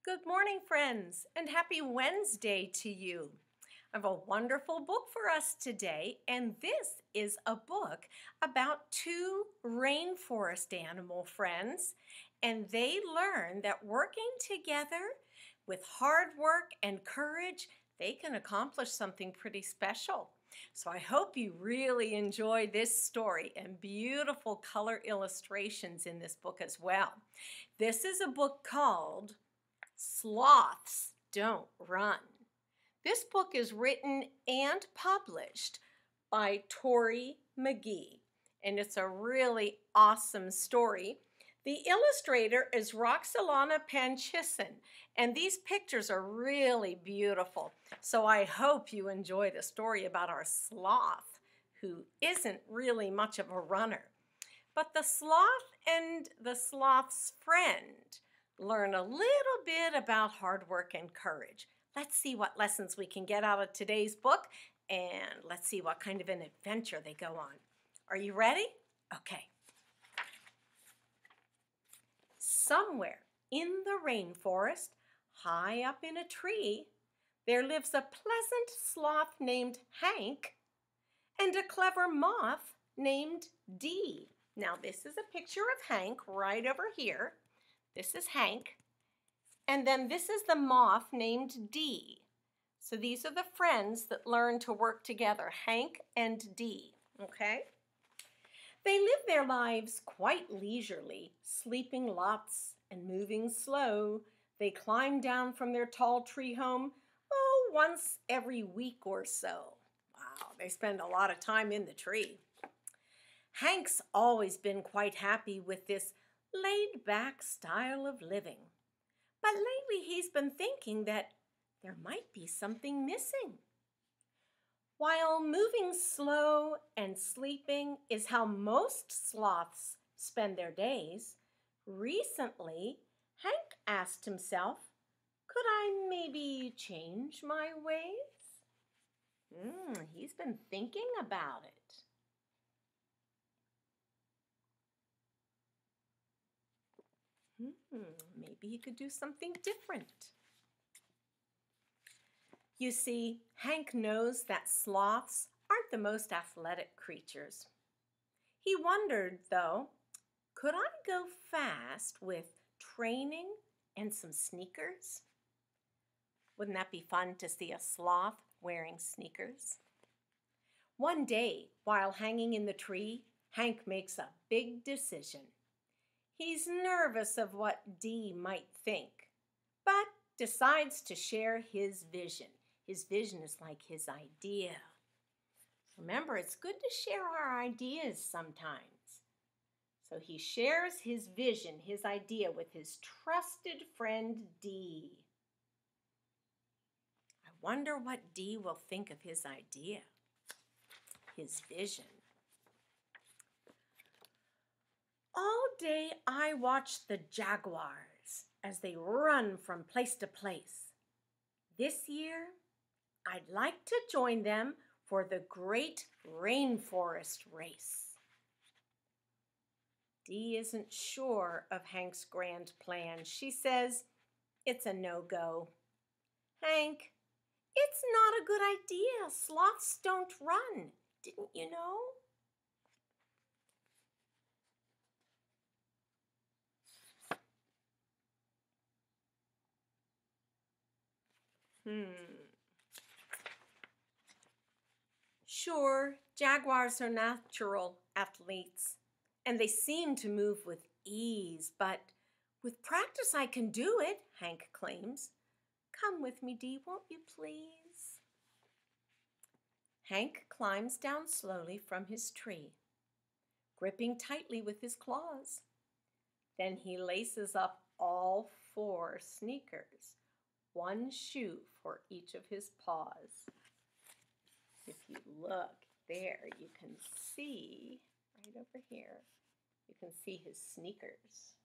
Good morning, friends, and happy Wednesday to you. I have a wonderful book for us today, and this is a book about two rainforest animal friends, and they learn that working together with hard work and courage, they can accomplish something pretty special. So I hope you really enjoy this story and beautiful color illustrations in this book as well. This is a book called Sloths Don't Run. This book is written and published by Tori McGee, and it's a really awesome story. The illustrator is Roxalana Panchison, and these pictures are really beautiful. So I hope you enjoy the story about our sloth, who isn't really much of a runner. But the sloth and the sloth's friend learn a little bit about hard work and courage. Let's see what lessons we can get out of today's book, and let's see what kind of an adventure they go on. Are you ready? Okay. Somewhere in the rainforest, high up in a tree, there lives a pleasant sloth named Hank and a clever moth named Dee. Now, this is a picture of Hank right over here. This is Hank, and then this is the moth named Dee. So these are the friends that learn to work together, Hank and Dee, okay? They live their lives quite leisurely, sleeping lots and moving slow. They climb down from their tall tree home, once every week or so. Wow, they spend a lot of time in the tree. Hank's always been quite happy with this laid-back style of living. But lately he's been thinking that there might be something missing. While moving slow and sleeping is how most sloths spend their days, recently Hank asked himself, could I maybe change my ways? He's been thinking about it. Maybe he could do something different. You see, Hank knows that sloths aren't the most athletic creatures. He wondered, though, could I go fast with training and some sneakers? Wouldn't that be fun to see a sloth wearing sneakers? One day, while hanging in the tree, Hank makes a big decision. He's nervous of what Dee might think, but decides to share his vision. His vision is like his idea. Remember, it's good to share our ideas sometimes. So he shares his vision, his idea, with his trusted friend Dee. I wonder what Dee will think of his idea, his vision. All day I watch the jaguars as they run from place to place. This year, I'd like to join them for the Great Rainforest Race. Dee isn't sure of Hank's grand plan. She says it's a no-go. Hank, it's not a good idea. Sloths don't run. Didn't you know? Sure, jaguars are natural athletes, and they seem to move with ease, but with practice I can do it, Hank claims. Come with me, Dee, won't you please? Hank climbs down slowly from his tree, gripping tightly with his claws. Then he laces up all 4 sneakers, 1 shoe for each of his paws. If you look there, you can see, right over here, you can see his sneakers.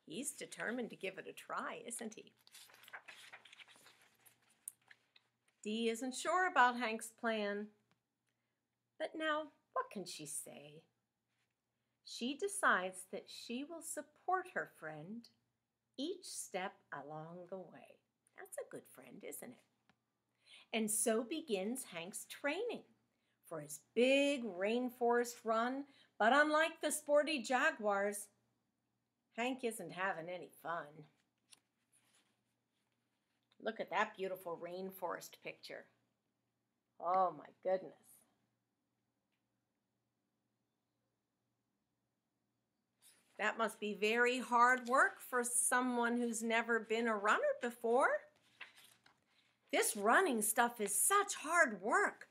He's determined to give it a try, isn't he? Dee isn't sure about Hank's plan. But now, what can she say? She decides that she will support her friend each step along the way. That's a good friend, isn't it? And so begins Hank's training for his big rainforest run. But unlike the sporty jaguars, Hank isn't having any fun. Look at that beautiful rainforest picture. Oh my goodness. That must be very hard work for someone who's never been a runner before. This running stuff is such hard work.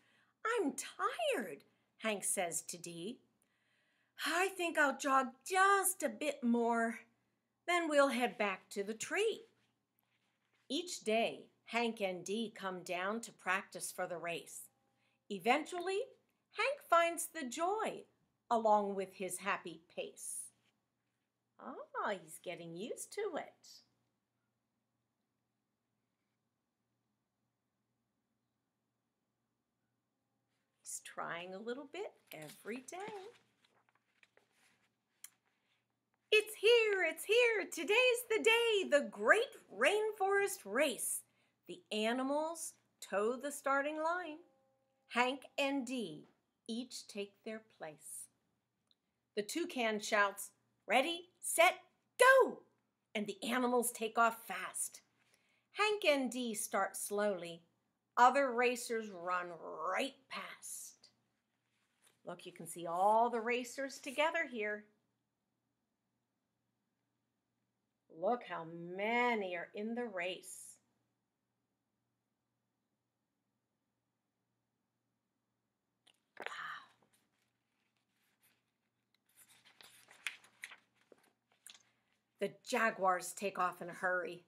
I'm tired, Hank says to Dee. I think I'll jog just a bit more, then we'll head back to the tree. Each day, Hank and Dee come down to practice for the race. Eventually, Hank finds the joy along with his happy pace. He's getting used to it. He's trying a little bit every day. It's here, it's here. Today's the day, the great rainforest race. The animals toe the starting line. Hank and Dee each take their place. The toucan shouts, "Ready, set, go!" And the animals take off fast. Hank and Dee start slowly. Other racers run right past. Look, you can see all the racers together here. Look how many are in the race. Wow. The jaguars take off in a hurry.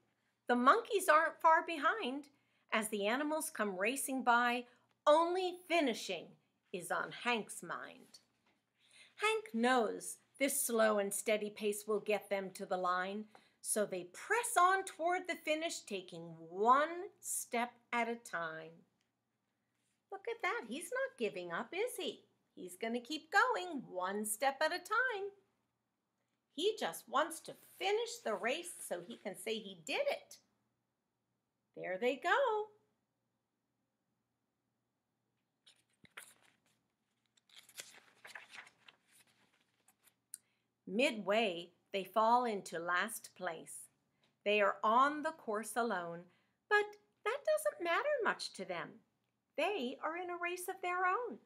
The monkeys aren't far behind. As the animals come racing by, only finishing is on Hank's mind. Hank knows this slow and steady pace will get them to the line, so they press on toward the finish, taking one step at a time. Look at that. He's not giving up, is he? He's going to keep going one step at a time. He just wants to finish the race so he can say he did it. There they go. Midway, they fall into last place. They are on the course alone, but that doesn't matter much to them. They are in a race of their own.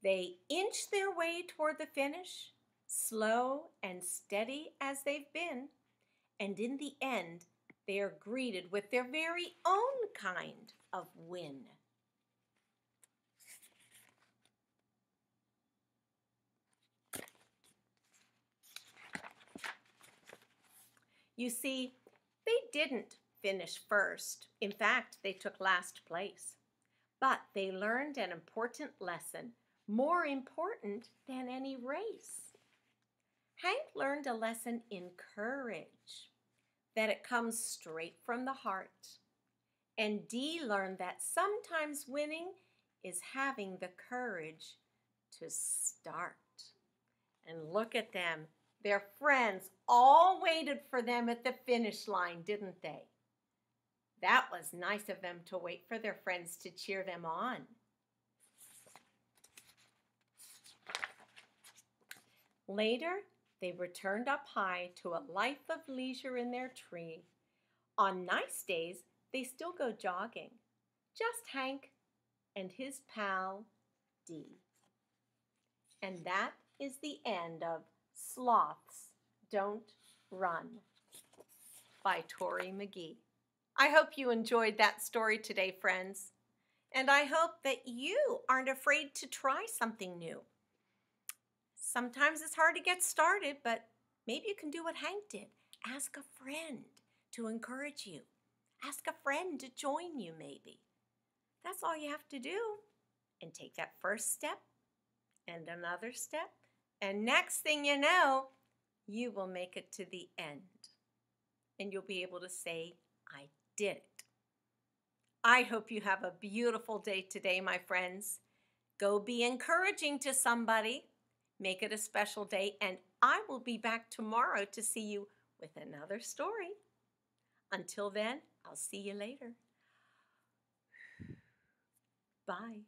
They inch their way toward the finish, slow and steady as they've been, and in the end, they are greeted with their very own kind of win. You see, they didn't finish first. In fact, they took last place. But they learned an important lesson, more important than any race. Hank learned a lesson in courage, that it comes straight from the heart. And Dee learned that sometimes winning is having the courage to start. And look at them. Their friends all waited for them at the finish line, didn't they? That was nice of them to wait for their friends to cheer them on. Later, they returned up high to a life of leisure in their tree. On nice days, they still go jogging. Just Hank and his pal, Dee. And that is the end of Sloths Don't Run by Tori McGee. I hope you enjoyed that story today, friends. And I hope that you aren't afraid to try something new. Sometimes it's hard to get started, but maybe you can do what Hank did. Ask a friend to encourage you. Ask a friend to join you, maybe. That's all you have to do. And take that first step and another step. And next thing you know, you will make it to the end. And you'll be able to say, I did it. I hope you have a beautiful day today, my friends. Go be encouraging to somebody Make it a special day, and I will be back tomorrow to see you with another story. Until then, I'll see you later. Bye.